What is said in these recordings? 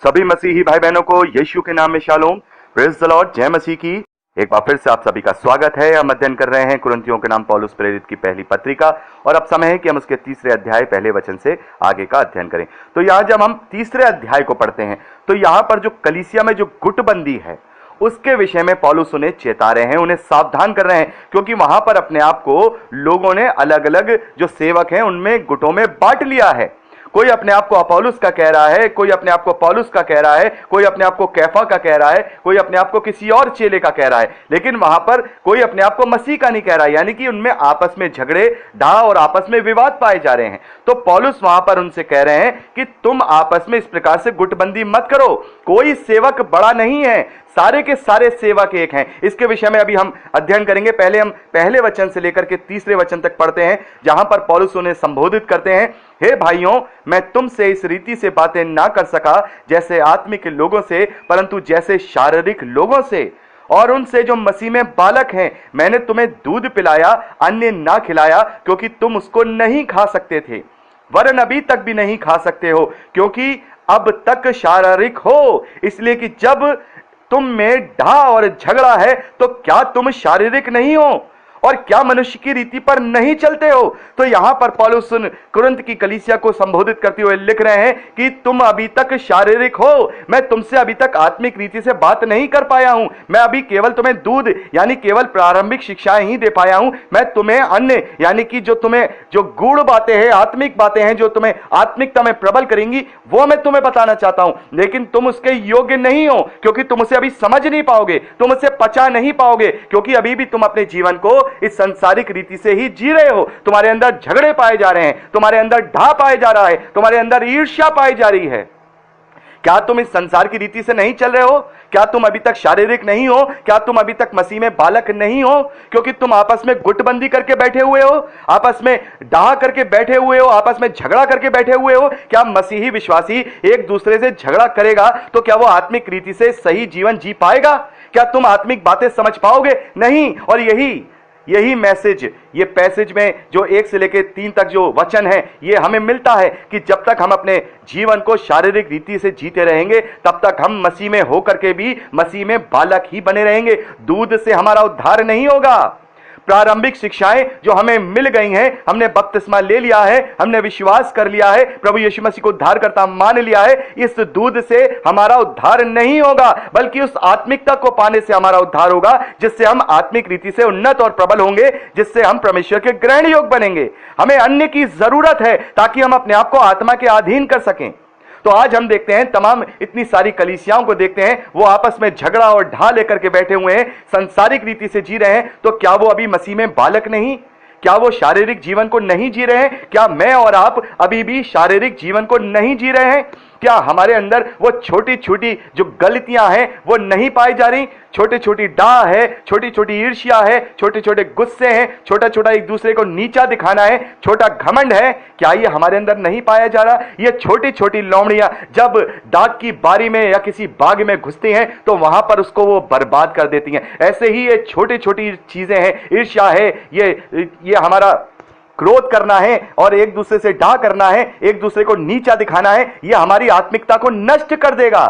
सभी मसीही भाई बहनों को यीशु के नाम में शालोम, प्रेज द लॉर्ड, जय मसीह की। एक बार फिर से आप सभी का स्वागत है। हम अध्ययन कर रहे हैं कुरिन्थियों के नाम पौलुस प्रेरित की पहली पत्रिका, और अब समय है कि हम उसके तीसरे अध्याय पहले वचन से आगे का अध्ययन करें। तो यहाँ जब हम तीसरे अध्याय को पढ़ते हैं तो यहाँ पर जो कलीसिया में जो गुटबंदी है उसके विषय में पौलुस उन्हें चेता रहे हैं, उन्हें सावधान कर रहे हैं, क्योंकि वहां पर अपने आप को लोगों ने अलग अलग जो सेवक हैं उनमें गुटों में बांट लिया है। कोई अपने आप को अपोलोस का कह रहा है, कोई अपने आप को पौलुस का कह रहा है, कोई अपने आप को कैफा का कह रहा है, कोई अपने आप को किसी और चेले का कह रहा है, लेकिन वहां पर कोई अपने आप को मसीह का नहीं कह रहा है। यानी कि उनमें आपस में झगड़े ढा और आपस में विवाद पाए जा रहे हैं। तो पौलुस वहां पर उनसे कह रहे हैं कि तुम आपस में इस प्रकार से गुटबंदी मत करो। कोई सेवक बड़ा नहीं है, सारे के सारे सेवक एक हैं। इसके विषय में अभी हम अध्ययन करेंगे। पहले हम पहले वचन से लेकर के तीसरे वचन तक पढ़ते हैं, जहां पर पौलुस उन्हें संबोधित करते हैं। हे भाइयों, मैं तुमसे इस रीति से बातें ना कर सका जैसे आत्मिक लोगों से, परंतु जैसे शारीरिक लोगों से, और उनसे जो मसीह में बालक हैं। मैंने तुम्हें दूध पिलाया, अन्य ना खिलाया, क्योंकि तुम उसको नहीं खा सकते थे, वरन अभी तक भी नहीं खा सकते हो, क्योंकि अब तक शारीरिक हो। इसलिए कि जब तुम में ढा और झगड़ा है तो क्या तुम शारीरिक नहीं हो, और क्या मनुष्य की रीति पर नहीं चलते हो। तो यहां पर पौलुस कुरिन्थ की कलीसिया को संबोधित करते हुए लिख रहे हैं कि तुम अभी तक शारीरिक हो। मैं तुमसे अभी तक आत्मिक रीति से बात नहीं कर पाया हूं। मैं अभी केवल तुम्हें दूध यानी केवल प्रारंभिक शिक्षाएं ही दे पाया हूं। मैं तुम्हें अन्य यानी कि जो तुम्हें जो गूढ़ बातें हैं, आत्मिक बातें हैं, जो तुम्हें आत्मिकता में प्रबल करेंगी, वो मैं तुम्हें बताना चाहता हूं। लेकिन तुम उसके योग्य नहीं हो, क्योंकि तुम उसे अभी समझ नहीं पाओगे, तुम उसे पचा नहीं पाओगे, क्योंकि अभी भी तुम अपने जीवन को इस संसारिक रीति से ही जी रहे हो। तुम्हारे अंदर झगड़े पाए जा रहे हैं, तुम्हारे अंदर ढा पाए जा रहा है, तुम्हारे अंदर ईर्ष्या पाई जा रही है। क्या तुम इस संसार की रीति से नहीं चल रहे हो? क्या तुम अभी तक शारीरिक नहीं हो? क्या तुम अभी तक मसीह में बालक नहीं हो? क्योंकि तुम आपस में गुटबंदी करके बैठे हुए हो, आपस में डाह करके बैठे हुए हो, आपस में झगड़ा करके बैठे हुए हो। क्या मसीही विश्वासी एक दूसरे से झगड़ा करेगा तो क्या वो आत्मिक रीति से सही जीवन जी पाएगा? क्या तुम आत्मिक बातें समझ पाओगे? नहीं। और यही मैसेज, ये पैसेज में जो 1 से लेकर 3 तक जो वचन है, ये हमें मिलता है कि जब तक हम अपने जीवन को शारीरिक रीति से जीते रहेंगे, तब तक हम मसीह में होकर के भी मसीह में बालक ही बने रहेंगे। दूध से हमारा उद्धार नहीं होगा। प्रारंभिक शिक्षाएं जो हमें मिल गई हैं, हमने बपतिस्मा ले लिया है, हमने विश्वास कर लिया है, प्रभु यीशु मसीह को उद्धारकर्ता मान लिया है, इस दूध से हमारा उद्धार नहीं होगा, बल्कि उस आत्मिकता को पाने से हमारा उद्धार होगा, जिससे हम आत्मिक रीति से उन्नत और प्रबल होंगे, जिससे हम परमेश्वर के ग्रहण योग्य बनेंगे। हमें अन्य की जरूरत है ताकि हम अपने आप को आत्मा के अधीन कर सकें। तो आज हम देखते हैं, तमाम इतनी सारी कलीसियाओं को देखते हैं, वो आपस में झगड़ा और ढा लेकर के बैठे हुए हैं, संसारिक रीति से जी रहे हैं। तो क्या वो अभी मसीह में बालक नहीं? क्या वो शारीरिक जीवन को नहीं जी रहे हैं? क्या मैं और आप अभी भी शारीरिक जीवन को नहीं जी रहे हैं? क्या हमारे अंदर वो छोटी छोटी जो गलतियां हैं वो नहीं पाई जा रही? छोटी छोटी डाह है, छोटी छोटी ईर्ष्या है, छोटे छोटे गुस्से हैं, छोटा छोटा एक दूसरे को नीचा दिखाना है, छोटा घमंड है, क्या ये हमारे अंदर नहीं पाया जा रहा? ये छोटी छोटी लोमड़ियां जब डाक की बारी में या किसी बाग में घुसती हैं तो वहां पर उसको वो बर्बाद कर देती हैं। ऐसे ही ये छोटी छोटी चीजें हैं, ईर्ष्या है, ये हमारा क्रोध करना है और एक दूसरे से डाह करना है, एक दूसरे को नीचा दिखाना है, यह हमारी आत्मिकता को नष्ट कर देगा।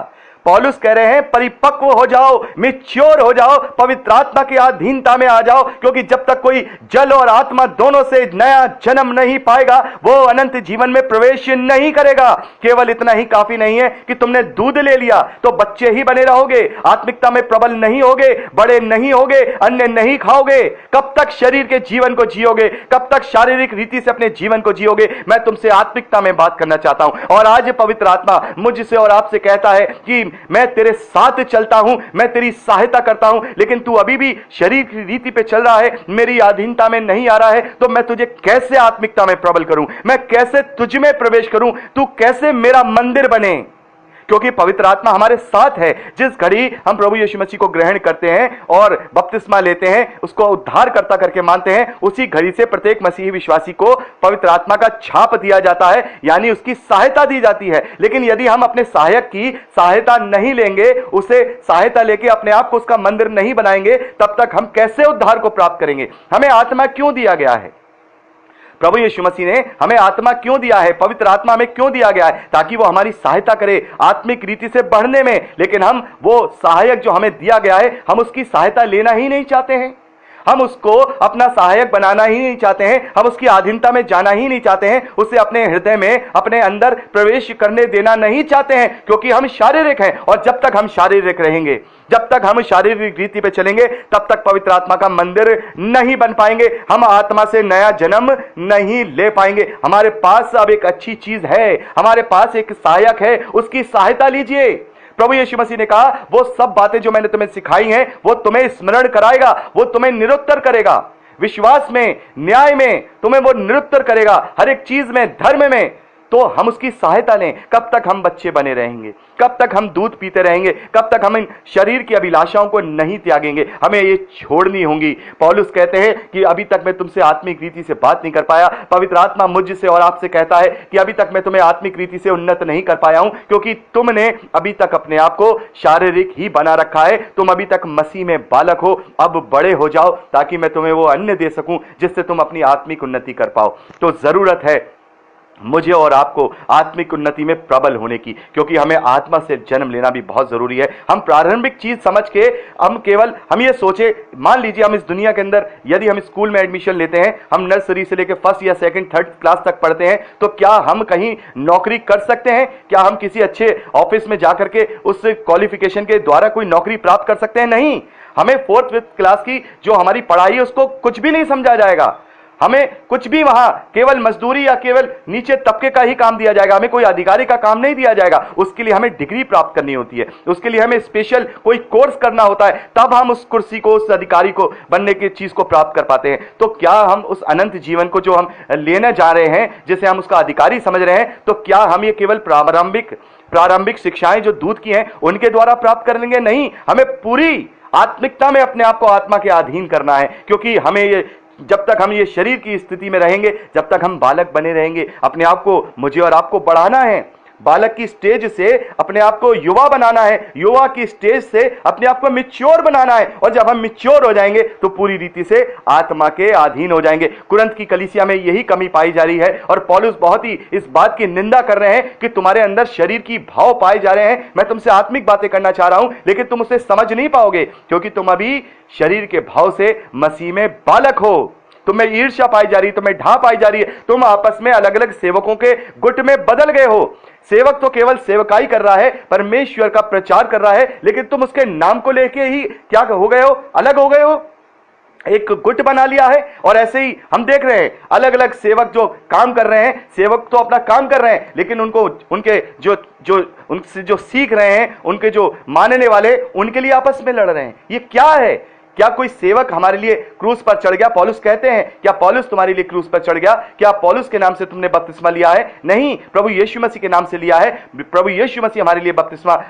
पौलुस कह रहे हैं परिपक्व हो जाओ, मैच्योर हो जाओ, पवित्र आत्मा की अधीनता में आ जाओ, क्योंकि जब तक कोई जल और आत्मा दोनों से नया जन्म नहीं पाएगा वो अनंत जीवन में प्रवेश नहीं करेगा। केवल इतना ही काफी नहीं है कि तुमने दूध ले लिया तो बच्चे ही बने रहोगे, आत्मिकता में प्रबल नहीं होगे, बड़े नहीं होगे, अन्य नहीं खाओगे। कब तक शरीर के जीवन को जियोगे? कब तक शारीरिक रीति से अपने जीवन को जियोगे? मैं तुमसे आत्मिकता में बात करना चाहता हूं। और आज पवित्र आत्मा मुझसे और आपसे कहता है कि मैं तेरे साथ चलता हूं, मैं तेरी सहायता करता हूं, लेकिन तू अभी भी शरीर की रीति पे चल रहा है, मेरी अधीनता में नहीं आ रहा है। तो मैं तुझे कैसे आत्मिकता में प्रबल करूं? मैं कैसे तुझ में प्रवेश करूं? तू कैसे मेरा मंदिर बने? क्योंकि पवित्र आत्मा हमारे साथ है। जिस घड़ी हम प्रभु यीशु मसीह को ग्रहण करते हैं और बपतिस्मा लेते हैं, उसको उद्धारकर्ता करके मानते हैं, उसी घड़ी से प्रत्येक मसीही विश्वासी को पवित्र आत्मा का छाप दिया जाता है, यानी उसकी सहायता दी जाती है। लेकिन यदि हम अपने सहायक की सहायता नहीं लेंगे, उसे सहायता लेके अपने आप को उसका मंदिर नहीं बनाएंगे, तब तक हम कैसे उद्धार को प्राप्त करेंगे? हमें आत्मा क्यों दिया गया है? प्रभु यीशु मसीह ने हमें आत्मा क्यों दिया है, पवित्र आत्मा हमें क्यों दिया गया है? ताकि वो हमारी सहायता करे आत्मिक रीति से बढ़ने में। लेकिन हम वो सहायक जो हमें दिया गया है, हम उसकी सहायता लेना ही नहीं चाहते हैं। हम उसको अपना सहायक बनाना ही नहीं चाहते हैं, हम उसकी अधीनता में जाना ही नहीं चाहते हैं, उसे अपने हृदय में, अपने अंदर प्रवेश करने देना नहीं चाहते हैं, क्योंकि हम शारीरिक हैं। और जब तक हम शारीरिक रहेंगे, जब तक हम शारीरिक रीति पे चलेंगे, तब तक पवित्र आत्मा का मंदिर नहीं बन पाएंगे, हम आत्मा से नया जन्म नहीं ले पाएंगे। हमारे पास अब एक अच्छी चीज है, हमारे पास एक सहायक है, उसकी सहायता लीजिए। प्रभु यीशु मसीह ने कहा, वो सब बातें जो मैंने तुम्हें सिखाई हैं, वो तुम्हें स्मरण कराएगा, वो तुम्हें निरुत्तर करेगा। विश्वास में, न्याय में तुम्हें वो निरुत्तर करेगा, हर एक चीज में, धर्म में। तो हम उसकी सहायता लें। कब तक हम बच्चे बने रहेंगे? कब तक हम दूध पीते रहेंगे? कब तक हम इन शरीर की अभिलाषाओं को नहीं त्यागेंगे? हमें ये छोड़नी होंगी। पौलुस कहते हैं कि अभी तक मैं तुमसे आत्मिक रीति से बात नहीं कर पाया। पवित्र आत्मा मुझसे और आपसे कहता है कि अभी तक मैं तुम्हें आत्मिक रीति से उन्नत नहीं कर पाया हूं, क्योंकि तुमने अभी तक अपने आप को शारीरिक ही बना रखा है। तुम अभी तक मसीह में बालक हो, अब बड़े हो जाओ, ताकि मैं तुम्हें वो अन्न दे सकूं जिससे तुम अपनी आत्मिक उन्नति कर पाओ। तो जरूरत है मुझे और आपको आत्मिक उन्नति में प्रबल होने की, क्योंकि हमें आत्मा से जन्म लेना भी बहुत जरूरी है। हम प्रारंभिक चीज समझ के हम ये सोचे, मान लीजिए हम इस दुनिया के अंदर यदि हम स्कूल में एडमिशन लेते हैं, हम नर्सरी से लेकर फर्स्ट या सेकंड थर्ड क्लास तक पढ़ते हैं, तो क्या हम कहीं नौकरी कर सकते हैं? क्या हम किसी अच्छे ऑफिस में जाकर के उस क्वालिफिकेशन के द्वारा कोई नौकरी प्राप्त कर सकते हैं? नहीं। हमें फोर्थ फिफ्थ क्लास की जो हमारी पढ़ाई है, उसको कुछ भी नहीं समझा जाएगा। हमें कुछ भी वहां केवल मजदूरी या केवल नीचे तबके का ही काम दिया जाएगा। हमें कोई अधिकारी का काम नहीं दिया जाएगा। उसके लिए हमें डिग्री प्राप्त करनी होती है, उसके लिए हमें स्पेशल कोई कोर्स करना होता है, तब हम उस कुर्सी को, उस अधिकारी को बनने की चीज को प्राप्त कर पाते हैं। तो क्या हम उस अनंत जीवन को जो हम लेने जा रहे हैं, जिसे हम उसका अधिकारी समझ रहे हैं, तो क्या हम ये केवल प्रारंभिक शिक्षाएं जो दूध की हैं उनके द्वारा प्राप्त कर लेंगे? नहीं, हमें पूरी आत्मिकता में अपने आप को आत्मा के अधीन करना है, क्योंकि हमें ये, जब तक हम ये शरीर की स्थिति में रहेंगे, जब तक हम बालक बने रहेंगे, अपने आप को, मुझे और आपको बढ़ाना है। बालक की स्टेज से अपने आप को युवा बनाना है, युवा की स्टेज से अपने आप को मिच्योर बनाना है। और जब हम मिच्योर हो जाएंगे तो पूरी रीति से आत्मा के अधीन हो जाएंगे। कुरिन्थ की कलीसिया में यही कमी पाई जा रही है, और पौलुस बहुत ही इस बात की निंदा कर रहे हैं कि तुम्हारे अंदर शरीर की भाव पाए जा रहे हैं। मैं तुमसे आत्मिक बातें करना चाह रहा हूं, लेकिन तुम उसे समझ नहीं पाओगे, क्योंकि तुम अभी शरीर के भाव से मसीह में बालक हो। तुम्हें ईर्ष्या पाई जा रही है, तुम्हें ढा पाई जा रही है, तुम आपस में अलग अलग सेवकों के गुट में बदल गए हो। सेवक तो केवल सेवकाई कर रहा है, परमेश्वर का प्रचार कर रहा है, लेकिन तुम उसके नाम को लेके ही क्या हो गए हो? अलग हो गए हो, एक गुट बना लिया है। और ऐसे ही हम देख रहे हैं अलग अलग सेवक जो काम कर रहे हैं, सेवक तो अपना काम कर रहे हैं, लेकिन उनको उनके उनसे जो सीख रहे हैं, उनके जो मानने वाले, उनके लिए आपस में लड़ रहे हैं। ये क्या है? क्या कोई सेवक हमारे लिए क्रूस पर चढ़ गया? पौलुस कहते हैं, क्या पौलुस तुम्हारे लिए क्रूस पर चढ़ गया? क्या पौलुस के नाम से तुमने बपतिस्मा लिया है? नहीं, प्रभु यीशु मसीह के नाम से लिया है। प्रभु यीशु मसीह हमारे लिए बपतिस्मा,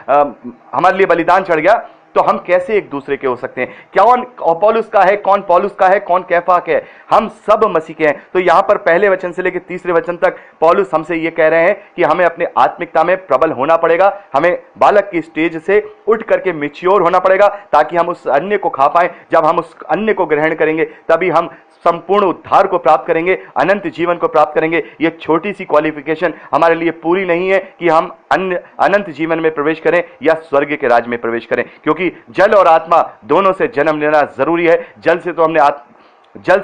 हमारे लिए बलिदान चढ़ गया। तो हम कैसे एक दूसरे के हो सकते हैं? कौन पौलुस का है, कौन पौलुस का है, कौन कैफा का है? हम सब मसीह के हैं। तो यहां पर पहले वचन से लेकर तीसरे वचन तक पौलुस हमसे ये कह रहे हैं कि हमें अपने आत्मिकता में प्रबल होना पड़ेगा। हमें बालक की स्टेज से उठ करके मैच्योर होना पड़ेगा, ताकि हम उस अन्न को खा पाएं। जब हम उस अन्न को ग्रहण करेंगे, तभी हम संपूर्ण उद्धार को प्राप्त करेंगे, अनंत जीवन को प्राप्त करेंगे। ये छोटी सी क्वालिफिकेशन हमारे लिए पूरी नहीं है कि हम अनंत जीवन में प्रवेश करें या स्वर्ग के राज्य में प्रवेश करें, क्योंकि जल और आत्मा दोनों से जन्म लेना जरूरी है। जल से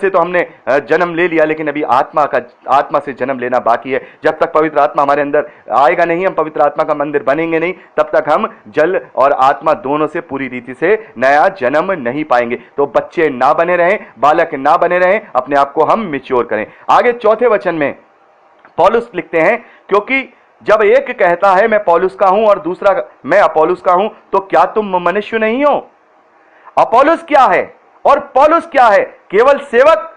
तो हमने जन्म ले लिया, लेकिन अभी आत्मा से जन्म लेना बाकी है। जब तक पवित्र आत्मा हमारे अंदर आएगा नहीं, हम पवित्र आत्मा का मंदिर बनेंगे नहीं, तब तक हम जल और आत्मा दोनों से पूरी रीति से नया जन्म नहीं पाएंगे। तो बच्चे ना बने रहें, बालक ना बने रहें, अपने आप को हम मैच्योर करें। आगे चौथे वचन में पौलुस लिखते हैं, क्योंकि जब एक कहता है मैं पौलुस का हूं और दूसरा मैं अपोलोस का हूं, तो क्या तुम मनुष्य नहीं हो? अपोलोस क्या है और पौलुस क्या है? केवल सेवक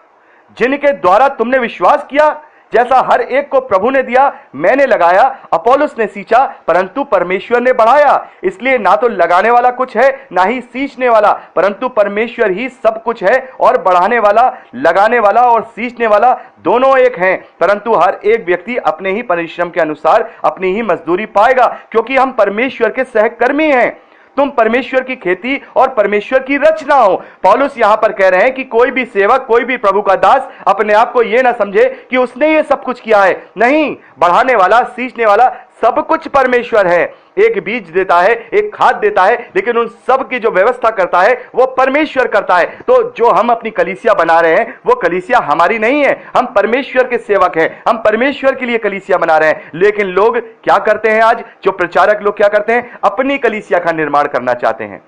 जिनके द्वारा तुमने विश्वास किया। जैसा हर एक को प्रभु ने दिया, मैंने लगाया, अपोलोस ने सींचा, परंतु परमेश्वर ने बढ़ाया। इसलिए ना तो लगाने वाला कुछ है, ना ही सींचने वाला, परंतु परमेश्वर ही सब कुछ है। और बढ़ाने वाला, लगाने वाला और सींचने वाला दोनों एक हैं, परंतु हर एक व्यक्ति अपने ही परिश्रम के अनुसार अपनी ही मजदूरी पाएगा, क्योंकि हम परमेश्वर के सहकर्मी हैं। तुम परमेश्वर की खेती और परमेश्वर की रचना हो। पौलुस यहां पर कह रहे हैं कि कोई भी सेवक, कोई भी प्रभु का दास अपने आप को यह ना समझे कि उसने ये सब कुछ किया है। नहीं, बढ़ाने वाला, सींचने वाला सब कुछ परमेश्वर है। एक बीज देता है, एक खाद देता है, लेकिन उन सब की जो व्यवस्था करता है वो परमेश्वर करता है। तो जो हम अपनी कलीसिया बना रहे हैं वो कलीसिया हमारी नहीं है, हम परमेश्वर के सेवक हैं, हम परमेश्वर के लिए कलीसिया बना रहे हैं। लेकिन लोग क्या करते हैं, आज जो प्रचारक लोग क्या करते हैं, अपनी कलीसिया का निर्माण करना चाहते हैं।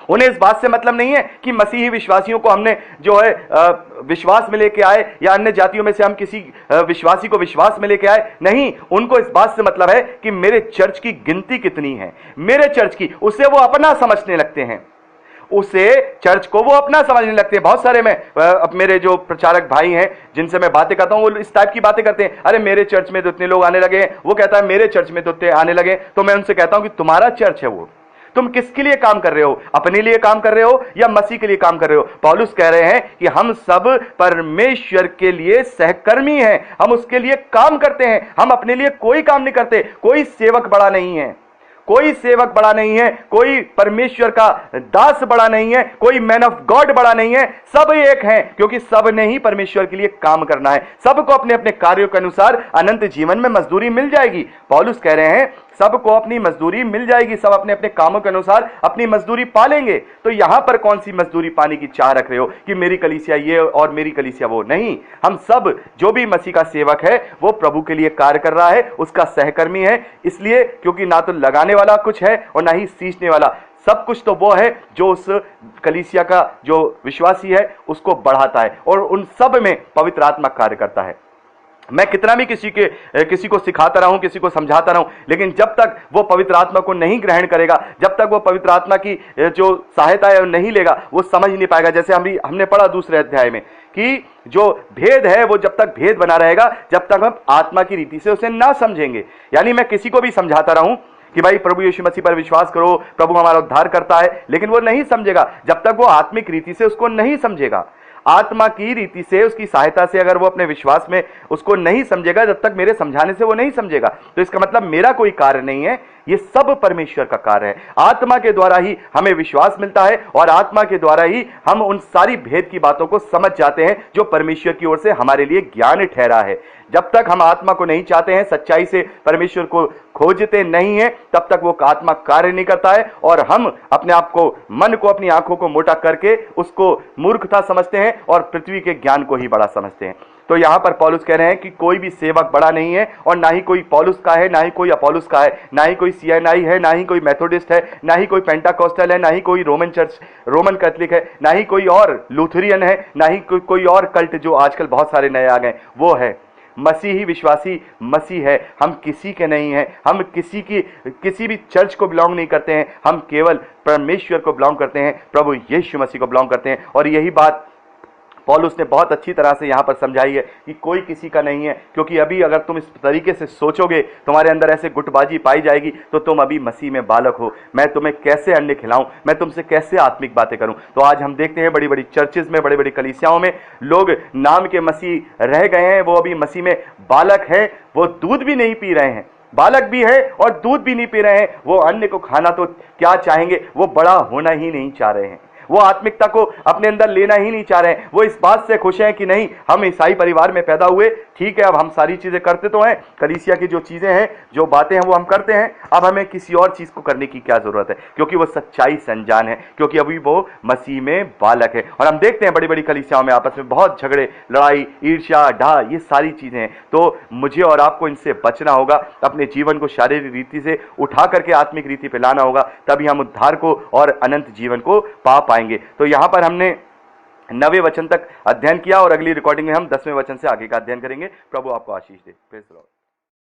उन्हें इस बात से मतलब नहीं है कि मसीही विश्वासियों को हमने जो है विश्वास में लेके आए, या अन्य जातियों में से हम किसी विश्वासी को विश्वास में लेके आए। नहीं, उनको इस बात से मतलब है कि मेरे चर्च की गिनती कितनी है, मेरे चर्च की, उसे वो अपना समझने लगते हैं, उसे चर्च को वो अपना समझने लगते हैं। बहुत सारे अब मेरे जो प्रचारक भाई हैं जिनसे मैं बातें करता हूं, वो इस टाइप की बातें करते हैं, अरे मेरे चर्च में तो इतने लोग आने लगे हैं, वो कहता है मेरे चर्च में तो इतने आने लगे। तो मैं उनसे कहता हूं कि तुम्हारा चर्च है वो, तुम किसके लिए काम कर रहे हो, अपने लिए काम कर रहे हो या मसीह के लिए काम कर रहे हो। पौलुस कह रहे हैं कि हम सब परमेश्वर के लिए सहकर्मी हैं, हम उसके लिए काम करते हैं, हम अपने लिए कोई काम नहीं करते। कोई सेवक बड़ा नहीं है, कोई सेवक बड़ा नहीं है, कोई परमेश्वर का दास बड़ा नहीं है, कोई मैन ऑफ गॉड बड़ा नहीं है। सब एक हैं, क्योंकि सब ने ही परमेश्वर के लिए काम करना है। सबको अपने अपने कार्यों के अनुसार अनंत जीवन में मजदूरी मिल जाएगी। पौलुस कह रहे हैं सबको अपनी मजदूरी मिल जाएगी, सब अपने अपने कामों के अनुसार अपनी मजदूरी पालेंगे। तो यहां पर कौन सी मजदूरी पाने की चाह रख रहे हो कि मेरी कलीसिया ये और मेरी कलीसिया वो? नहीं, हम सब, जो भी मसीह का सेवक है वो प्रभु के लिए कार्य कर रहा है, उसका सहकर्मी है। इसलिए क्योंकि ना तो लगाने वाला कुछ है और ना ही सींचने वाला, सब कुछ तो वो है जो उस कलीसिया का जो विश्वासी है उसको बढ़ाता है, और उन सब में पवित्र आत्मा कार्य करता है। मैं कितना भी किसी को सिखाता रहूं, किसी को समझाता रहूं, लेकिन जब तक वो पवित्र आत्मा को नहीं ग्रहण करेगा, जब तक वो पवित्र आत्मा की जो सहायता है नहीं लेगा, वो समझ नहीं पाएगा। जैसे हमने पढ़ा दूसरे अध्याय में कि जो भेद है वो जब तक भेद बना रहेगा, जब तक हम आत्मा की रीति से उसे ना समझेंगे। यानी मैं किसी को भी समझाता रहूं कि भाई प्रभु यीशु मसीह पर विश्वास करो, प्रभु हमारा उद्धार करता है, लेकिन वो नहीं समझेगा जब तक वो आत्मिक रीति से उसको नहीं समझेगा। आत्मा की रीति से, उसकी सहायता से अगर वो अपने विश्वास में उसको नहीं समझेगा, जब तक मेरे समझाने से वो नहीं समझेगा, तो इसका मतलब मेरा कोई कार्य नहीं है, ये सब परमेश्वर का कार्य है। आत्मा के द्वारा ही हमें विश्वास मिलता है और आत्मा के द्वारा ही हम उन सारी भेद की बातों को समझ जाते हैं जो परमेश्वर की ओर से हमारे लिए ज्ञान ठहरा है। जब तक हम आत्मा को नहीं चाहते हैं, सच्चाई से परमेश्वर को खोजते नहीं हैं, तब तक वो आत्मा कार्य नहीं करता है, और हम अपने आप को, मन को, अपनी आंखों को मोटा करके उसको मूर्खता समझते हैं और पृथ्वी के ज्ञान को ही बड़ा समझते हैं। तो यहां पर पौलुस कह रहे हैं कि कोई भी सेवक बड़ा नहीं है, और ना ही कोई पौलुस का है, ना ही कोई अपोलुस का है, ना ही कोई सीएनआई है, ना ही कोई मेथोडिस्ट है, ना ही कोई पेंटाकोस्टल है, ना ही कोई रोमन कैथलिक है, ना ही कोई और लूथरियन है, ना ही कोई और कल्ट जो आजकल बहुत सारे नए आ गए, वो है। मसीही विश्वासी मसीह है, हम किसी के नहीं हैं, हम किसी भी चर्च को बिलोंग नहीं करते हैं, हम केवल परमेश्वर को बिलोंग करते हैं, प्रभु यीशु मसीह को बिलोंग करते हैं। और यही बात पौलुस ने बहुत अच्छी तरह से यहां पर समझाई है कि कोई किसी का नहीं है, क्योंकि अभी अगर तुम इस तरीके से सोचोगे, तुम्हारे अंदर ऐसे गुटबाजी पाई जाएगी, तो तुम अभी मसीह में बालक हो। मैं तुम्हें कैसे अन्य खिलाऊं, मैं तुमसे कैसे आत्मिक बातें करूं। तो आज हम देखते हैं बड़ी बड़ी चर्चेज में, बड़ी बड़ी कलीसियाओं में लोग नाम के मसीह रह गए हैं, वो अभी मसीह में बालक हैं, वो दूध भी नहीं पी रहे हैं, बालक भी है और दूध भी नहीं पी रहे हैं। वो अन्य को खाना तो क्या चाहेंगे, वो बड़ा होना ही नहीं चाह रहे हैं, वो आत्मिकता को अपने अंदर लेना ही नहीं चाह रहे हैं। वो इस बात से खुश हैं कि नहीं, हम ईसाई परिवार में पैदा हुए, ठीक है, अब हम सारी चीजें करते तो हैं, कलीसिया की जो चीजें हैं, जो बातें हैं वो हम करते हैं, अब हमें किसी और चीज को करने की क्या जरूरत है, क्योंकि वो सच्चाई से अनजान है, क्योंकि अभी वो मसीह में बालक है। और हम देखते हैं बड़ी बड़ी कलीसियाओं में आपस में बहुत झगड़े, लड़ाई, ईर्ष्या, ढा, ये सारी चीजें हैं। तो मुझे और आपको इनसे बचना होगा, अपने जीवन को शारीरिक रीति से उठा करके आत्मिक रीति पे लाना होगा, तभी हम उद्धार को और अनंत जीवन को पा पाएंगे। तो यहां पर हमने 9वें वचन तक अध्ययन किया और अगली रिकॉर्डिंग में हम 10वें वचन से आगे का अध्ययन करेंगे। प्रभु आपको आशीष दे। Praise the Lord.